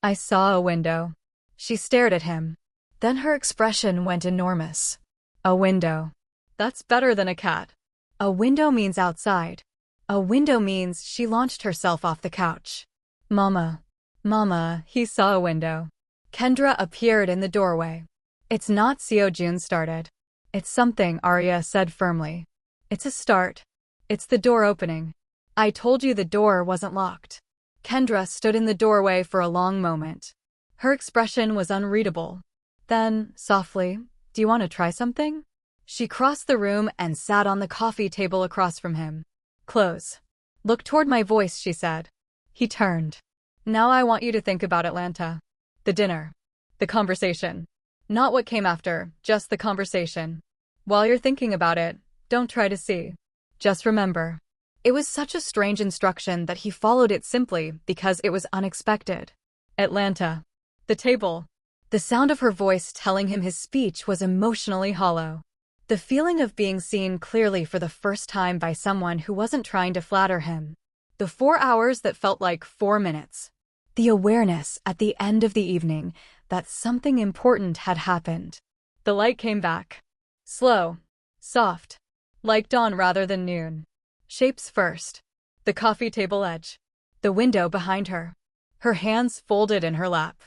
[SPEAKER 1] I saw a window. She stared at him. Then her expression went enormous. A window. That's better than a cat. A window means outside. A window means she launched herself off the couch. Mama. Mama, he saw a window. Kendra appeared in the doorway. It's not, Seo-Jun started. It's something, Arya said firmly. It's a start. It's the door opening. I told you the door wasn't locked. Kendra stood in the doorway for a long moment. Her expression was unreadable. Then, softly, do you want to try something? She crossed the room and sat on the coffee table across from him. Close. Look toward my voice, she said. He turned. Now I want you to think about Atlanta. The dinner. The conversation. Not what came after, just the conversation. While you're thinking about it, don't try to see. Just remember. It was such a strange instruction that he followed it simply because it was unexpected. Atlanta. The table. The sound of her voice telling him his speech was emotionally hollow. The feeling of being seen clearly for the first time by someone who wasn't trying to flatter him. The 4 hours that felt like 4 minutes. The awareness at the end of the evening that something important had happened. The light came back. Slow. Soft. Like dawn rather than noon. Shapes first. The coffee table edge. The window behind her. Her hands folded in her lap.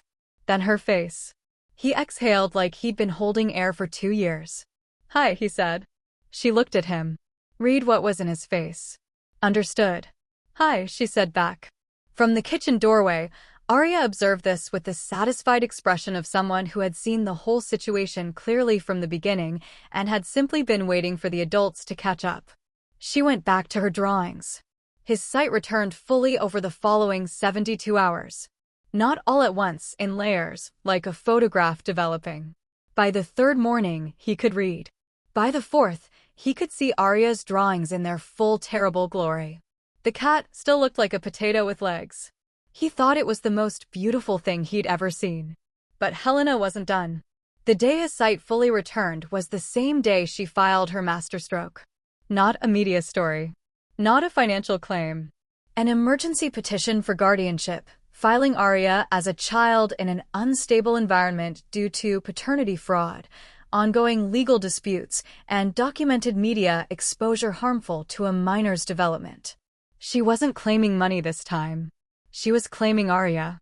[SPEAKER 1] Then her face. He exhaled like he'd been holding air for 2 years. Hi, he said. She looked at him. Read what was in his face. Understood. Hi, she said back. From the kitchen doorway, Arya observed this with the satisfied expression of someone who had seen the whole situation clearly from the beginning and had simply been waiting for the adults to catch up. She went back to her drawings. His sight returned fully over the following 72 hours. Not all at once, in layers, like a photograph developing. By the 3rd morning, he could read. By the 4th, he could see Arya's drawings in their full terrible glory. The cat still looked like a potato with legs. He thought it was the most beautiful thing he'd ever seen. But Helena wasn't done. The day his sight fully returned was the same day she filed her masterstroke. Not a media story. Not a financial claim. An emergency petition for guardianship, filing Arya as a child in an unstable environment due to paternity fraud, ongoing legal disputes, and documented media exposure harmful to a minor's development. She wasn't claiming money this time. She was claiming Arya.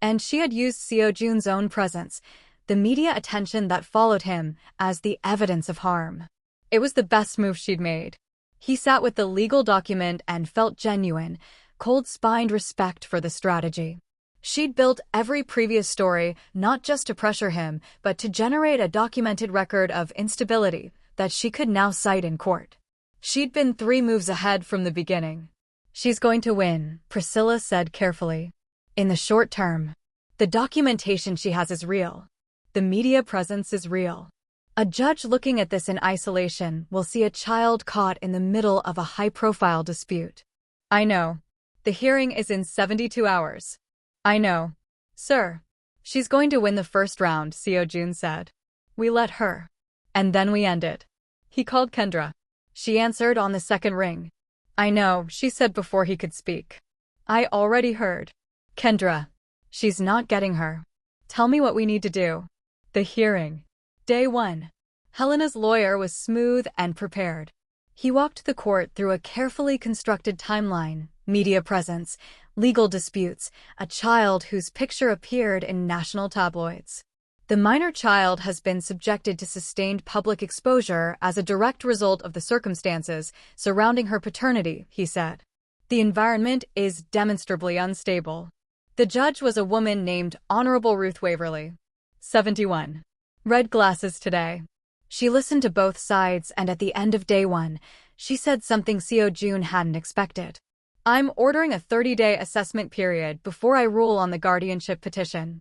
[SPEAKER 1] And she had used Seo-Jun's own presence, the media attention that followed him, as the evidence of harm. It was the best move she'd made. He sat with the legal document and felt genuine, cold-spined respect for the strategy. She'd built every previous story not just to pressure him, but to generate a documented record of instability that she could now cite in court. She'd been 3 moves ahead from the beginning. She's going to win, Priscilla said carefully. In the short term. The documentation she has is real. The media presence is real. A judge looking at this in isolation will see a child caught in the middle of a high-profile dispute. I know. The hearing is in 72 hours. I know. Sir. She's going to win the first round, Seo-Jun said. We let her. And then we end it. He called Kendra. She answered on the second ring. I know, she said before he could speak. I already heard. Kendra. She's not getting her. Tell me what we need to do. The hearing. Day 1. Helena's lawyer was smooth and prepared. He walked the court through a carefully constructed timeline, media presence, legal disputes, a child whose picture appeared in national tabloids. The minor child has been subjected to sustained public exposure as a direct result of the circumstances surrounding her paternity, he said. The environment is demonstrably unstable. The judge was a woman named Honorable Ruth Waverly. 71. Red glasses today. She listened to both sides and at the end of day 1, she said something Seo-Jun hadn't expected. I'm ordering a 30-day assessment period before I rule on the guardianship petition.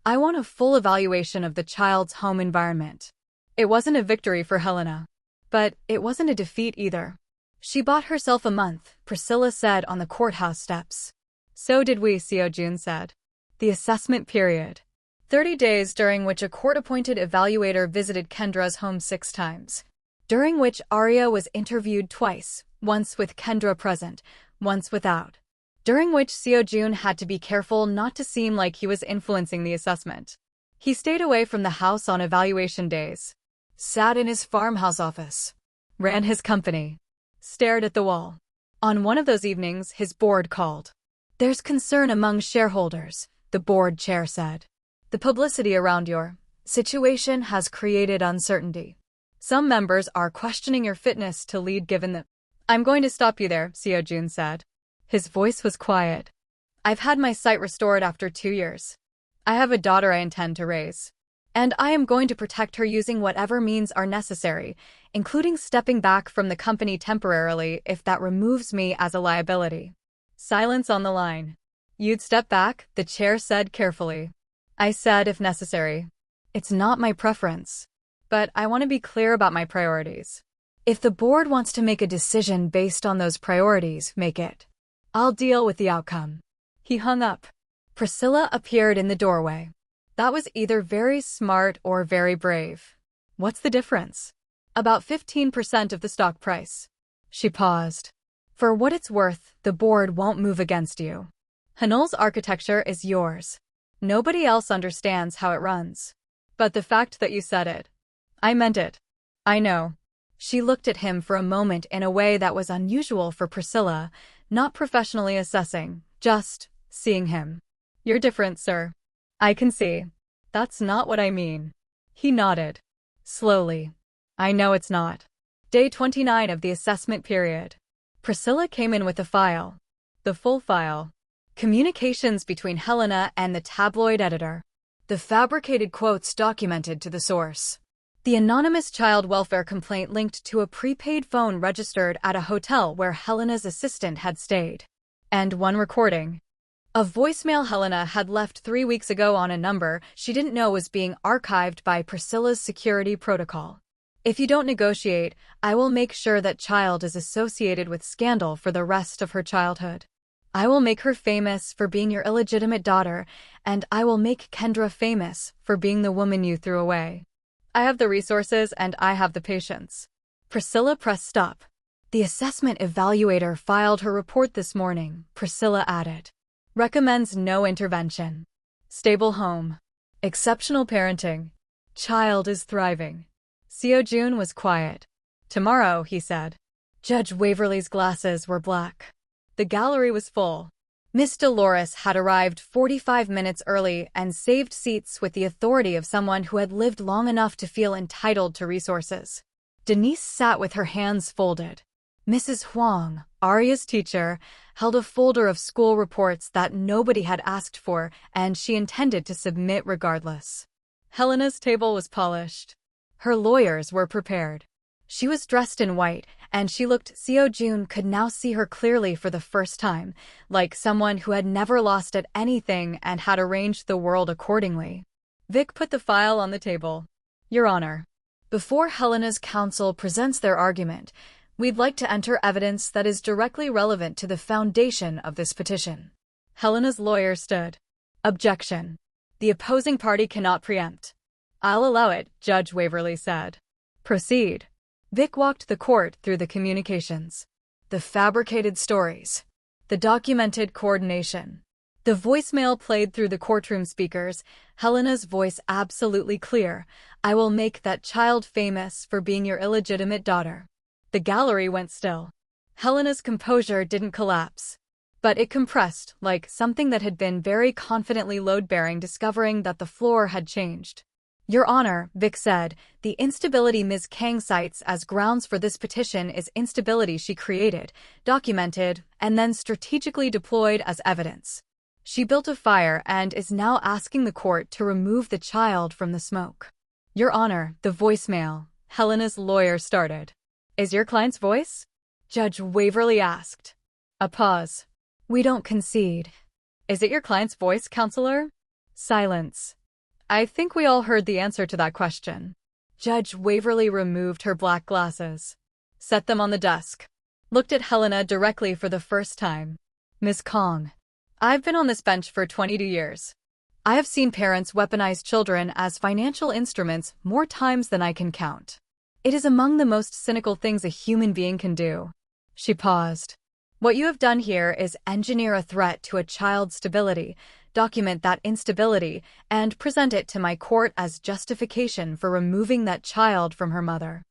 [SPEAKER 1] I want a full evaluation of the child's home environment. It wasn't a victory for Helena. But it wasn't a defeat either. She bought herself a month, Priscilla said on the courthouse steps. So did we, Seo-Jun said. The assessment period. 30 days during which a court-appointed evaluator visited Kendra's home 6 times. during which Arya was interviewed twice, once with Kendra present, once without, during which Seo-Jun had to be careful not to seem like he was influencing the assessment. He stayed away from the house on evaluation days, sat in his farmhouse office, ran his company, stared at the wall. On one of those evenings, his board called. "There's concern among shareholders," the board chair said. "The publicity around your situation has created uncertainty. Some members are questioning your fitness to lead given the—" "I'm going to stop you there," Seo-Jun said. His voice was quiet. "I've had my sight restored after 2 years. I have a daughter I intend to raise. And I am going to protect her using whatever means are necessary, including stepping back from the company temporarily if that removes me as a liability." Silence on the line. "You'd step back," the chair said carefully. "I said if necessary. It's not my preference. But I want to be clear about my priorities. If the board wants to make a decision based on those priorities, make it. I'll deal with the outcome." He hung up. Priscilla appeared in the doorway. "That was either very smart or very brave. What's the difference?" "About 15% of the stock price." She paused. "For what it's worth, the board won't move against you. Hanul's architecture is yours. Nobody else understands how it runs. But the fact that you said it. I meant it. I know." She looked at him for a moment in a way that was unusual for Priscilla, not professionally assessing, just seeing him. "You're different, sir. I can see. That's not what I mean." He nodded. Slowly. "I know it's not." Day 29 of the assessment period. Priscilla came in with the file. The full file. Communications between Helena and the tabloid editor. The fabricated quotes documented to the source. The anonymous child welfare complaint linked to a prepaid phone registered at a hotel where Helena's assistant had stayed. And one recording. A voicemail Helena had left 3 weeks ago on a number she didn't know was being archived by Priscilla's security protocol. "If you don't negotiate, I will make sure that child is associated with scandal for the rest of her childhood. I will make her famous for being your illegitimate daughter, and I will make Kendra famous for being the woman you threw away. I have the resources and I have the patience." Priscilla pressed stop. "The assessment evaluator filed her report this morning," Priscilla added. "Recommends no intervention. Stable home. Exceptional parenting. Child is thriving." Seo-Jun was quiet. "Tomorrow," he said. Judge Waverly's glasses were black. The gallery was full. Miss Dolores had arrived 45 minutes early and saved seats with the authority of someone who had lived long enough to feel entitled to resources. Denise sat with her hands folded. Mrs. Huang, Arya's teacher, held a folder of school reports that nobody had asked for, and she intended to submit regardless. Helena's table was polished. Her lawyers were prepared. She was dressed in white, and she looked— Seo-Jun could now see her clearly for the first time, like someone who had never lost at anything and had arranged the world accordingly. Vic put the file on the table. "Your Honor, before Helena's counsel presents their argument, we'd like to enter evidence that is directly relevant to the foundation of this petition." Helena's lawyer stood. "Objection. The opposing party cannot preempt." "I'll allow it," Judge Waverly said. "Proceed." Vic walked the court through the communications. The fabricated stories. The documented coordination. The voicemail played through the courtroom speakers, Helena's voice absolutely clear. "I will make that child famous for being your illegitimate daughter." The gallery went still. Helena's composure didn't collapse. But it compressed, like something that had been very confidently load-bearing discovering that the floor had changed. "Your Honor," Vic said, "the instability Ms. Kang cites as grounds for this petition is instability she created, documented, and then strategically deployed as evidence. She built a fire and is now asking the court to remove the child from the smoke." "Your Honor," the voicemail, Helena's lawyer started. "Is your client's voice?" Judge Waverly asked. A pause. "We don't concede." "Is it your client's voice, counselor?" Silence. "I think we all heard the answer to that question." Judge Waverly removed her black glasses. Set them on the desk. Looked at Helena directly for the first time. "Miss Kang, I've been on this bench for 22 years. I have seen parents weaponize children as financial instruments more times than I can count. It is among the most cynical things a human being can do. She paused. What you have done here is engineer a threat to a child's stability, document that instability, and present it to my court as justification for removing that child from her mother.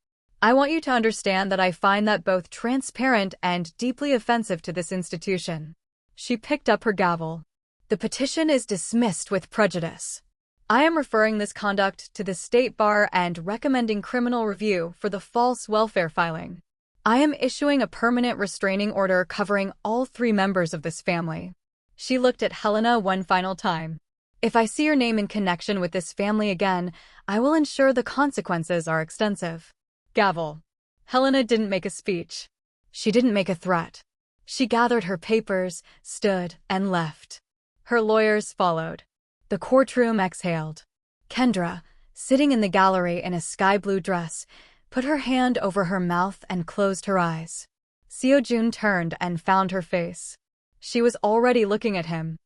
[SPEAKER 1] I want you to understand that I find that both transparent and deeply offensive to this institution. She picked up her gavel. The petition is dismissed with prejudice. I am referring this conduct to the State Bar and recommending criminal review for the false welfare filing. I am issuing a permanent restraining order covering all 3 members of this family. She looked at Helena one final time. If I see your name in connection with this family again, I will ensure the consequences are extensive. Gavel. Helena didn't make a speech. She didn't make a threat. She gathered her papers, stood, and left. Her lawyers followed. The courtroom exhaled. Kendra, sitting in the gallery in a sky-blue dress, put her hand over her mouth and closed her eyes. Seo-Jun turned and found her face. She was already looking at him.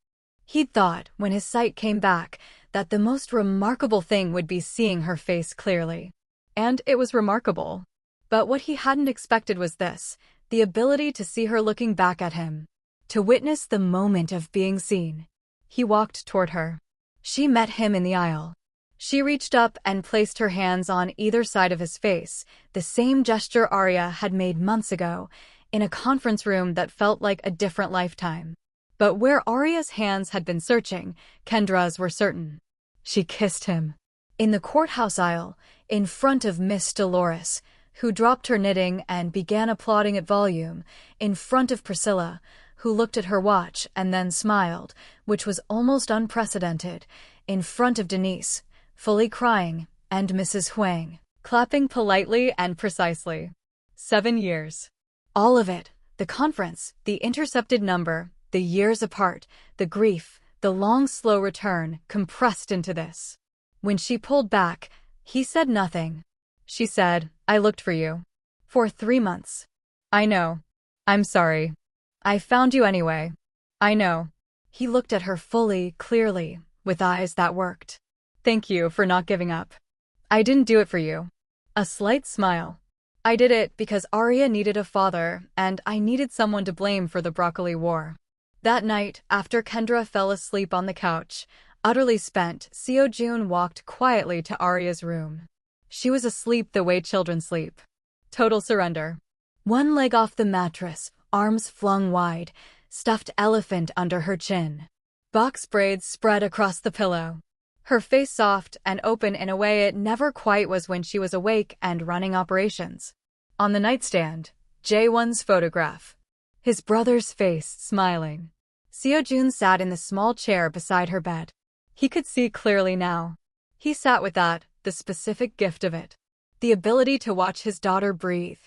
[SPEAKER 1] He'd thought, when his sight came back, that the most remarkable thing would be seeing her face clearly. And it was remarkable. But what he hadn't expected was this, the ability to see her looking back at him. To witness the moment of being seen. He walked toward her. She met him in the aisle. She reached up and placed her hands on either side of his face, the same gesture Arya had made months ago, in a conference room that felt like a different lifetime. But where Arya's hands had been searching, Kendra's were certain. She kissed him. In the courthouse aisle, in front of Miss Dolores, who dropped her knitting and began applauding at volume, in front of Priscilla, who looked at her watch and then smiled, which was almost unprecedented, in front of Denise, fully crying, and Mrs. Huang, clapping politely and precisely. 7 years. All of it, the conference, the intercepted number, the years apart, the grief, the long slow return, compressed into this. When she pulled back, he said nothing. She said, I looked for you. For 3 months. I know. I'm sorry. I found you anyway. I know. He looked at her fully, clearly, with eyes that worked. Thank you for not giving up. I didn't do it for you. A slight smile. I did it because Arya needed a father, and I needed someone to blame for the broccoli war. That night, after Kendra fell asleep on the couch, utterly spent, Seo-Jun walked quietly to Arya's room. She was asleep the way children sleep. Total surrender. One leg off the mattress, arms flung wide, stuffed elephant under her chin. Box braids spread across the pillow. Her face soft and open in a way it never quite was when she was awake and running operations. On the nightstand, Jae-won's photograph. His brother's face smiling. Seo-Jun sat in the small chair beside her bed. He could see clearly now. He sat with that, the specific gift of it. The ability to watch his daughter breathe.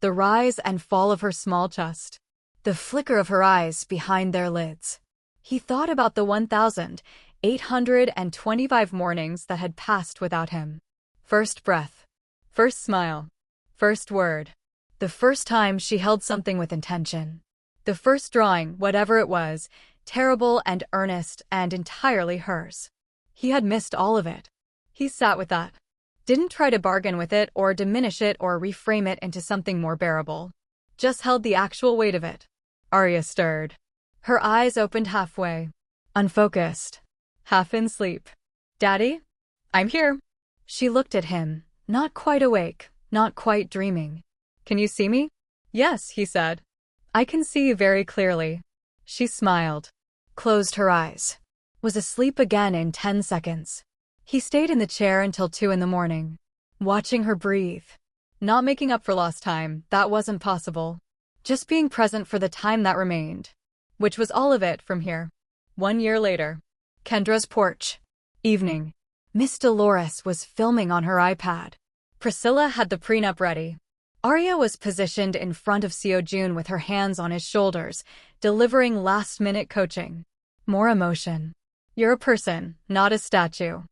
[SPEAKER 1] The rise and fall of her small chest. The flicker of her eyes behind their lids. He thought about the 1,825 mornings that had passed without him. First breath. First smile. First word. The first time she held something with intention. The first drawing, whatever it was, terrible and earnest and entirely hers. He had missed all of it. He sat with that. Didn't try to bargain with it or diminish it or reframe it into something more bearable. Just held the actual weight of it. Arya stirred. Her eyes opened halfway. Unfocused. Half in sleep. Daddy? I'm here. She looked at him, not quite awake, not quite dreaming. Can you see me? Yes, he said. I can see you very clearly. She smiled. Closed her eyes. Was asleep again in 10 seconds. He stayed in the chair until 2 in the morning. Watching her breathe. Not making up for lost time, that wasn't possible. Just being present for the time that remained. Which was all of it from here. 1 year later. Kendra's porch. Evening. Miss Dolores was filming on her iPad. Priscilla had the prenup ready. Arya was positioned in front of Seo-Jun with her hands on his shoulders, delivering last-minute coaching. More emotion. You're a person, not a statue.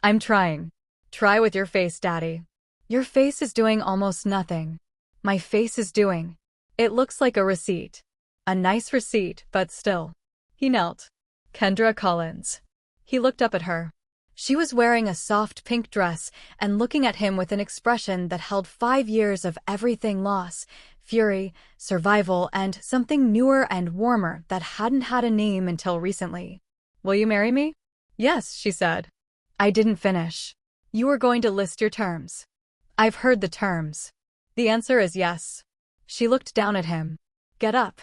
[SPEAKER 1] I'm trying. Try with your face, Daddy. Your face is doing almost nothing. My face is doing. It looks like a receipt. A nice receipt, but still. He knelt. Kendra Collins. He looked up at her. She was wearing a soft pink dress and looking at him with an expression that held 5 years of everything: loss, fury, survival, and something newer and warmer that hadn't had a name until recently. "Will you marry me?" "Yes," she said. "I didn't finish. You were going to list your terms." "I've heard the terms." "The answer is yes." She looked down at him. "Get up."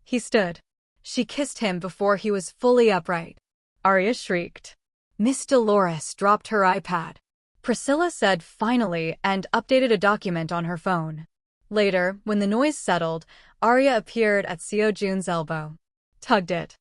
[SPEAKER 1] He stood. She kissed him before he was fully upright. Arya shrieked. Miss Dolores dropped her iPad. Priscilla said finally and updated a document on her phone. Later, when the noise settled, Arya appeared at Seo-Jun's elbow. Tugged it.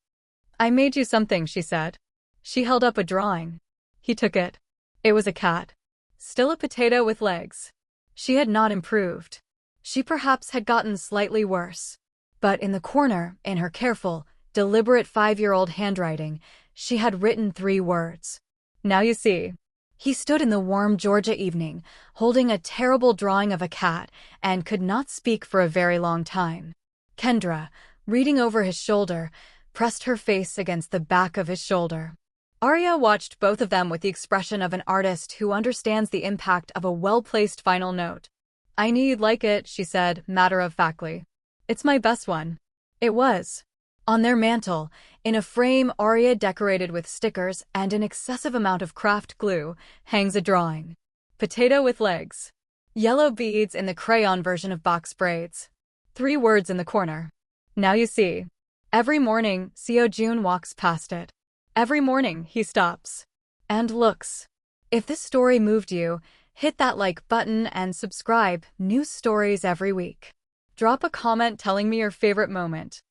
[SPEAKER 1] "I made you something," she said. She held up a drawing. He took it. It was a cat. Still a potato with legs. She had not improved. She perhaps had gotten slightly worse. But in the corner, in her careful, deliberate 5-year-old handwriting, she had written 3 words. "Now you see." He stood in the warm Georgia evening, holding a terrible drawing of a cat, and could not speak for a very long time. Kendra, reading over his shoulder, pressed her face against the back of his shoulder. Arya watched both of them with the expression of an artist who understands the impact of a well-placed final note. "I knew you'd like it," she said, matter-of-factly. "It's my best one." It was. On their mantel, in a frame Arya decorated with stickers and an excessive amount of craft glue, hangs a drawing. Potato with legs. Yellow beads in the crayon version of box braids. 3 words in the corner. "Now you see." Every morning, Seo-Jun walks past it. Every morning, he stops. And looks. If this story moved you, hit that like button and subscribe. New stories every week. Drop a comment telling me your favorite moment.